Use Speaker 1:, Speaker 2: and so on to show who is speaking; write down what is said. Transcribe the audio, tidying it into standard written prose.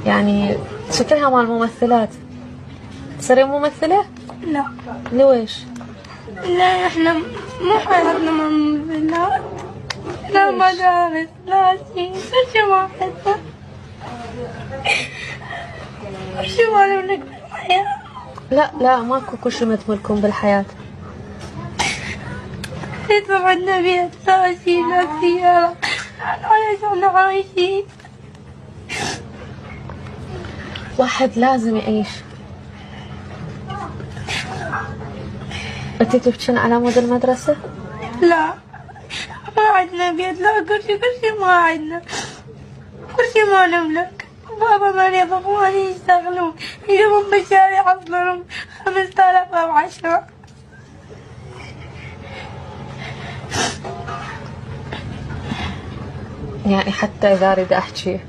Speaker 1: يعني شكلها مال ممثلات. تصيرين ممثلة؟
Speaker 2: لا
Speaker 1: ليش؟
Speaker 2: لا احنا مو حياتنا مع الممثلات. لا مدارس لا شيء كل شيء ما أحبه. كل شيء ما نملك بالحياة.
Speaker 1: لا ماكو كل شيء ما تملكون بالحياة.
Speaker 2: ليس عندنا بيت لا شيء لا سيارة. احنا عايشين.
Speaker 1: واحد لازم يعيش. انتي تبكين على مود المدرسة؟
Speaker 2: لا ما عندنا بيت لا كل شيء ما عندنا. كل شيء ما نملك. بابا مريض واخواني يشتغلون يجيبون بالشارع يحصلون 5000 أو 10.
Speaker 1: يعني حتى إذا أريد أحكي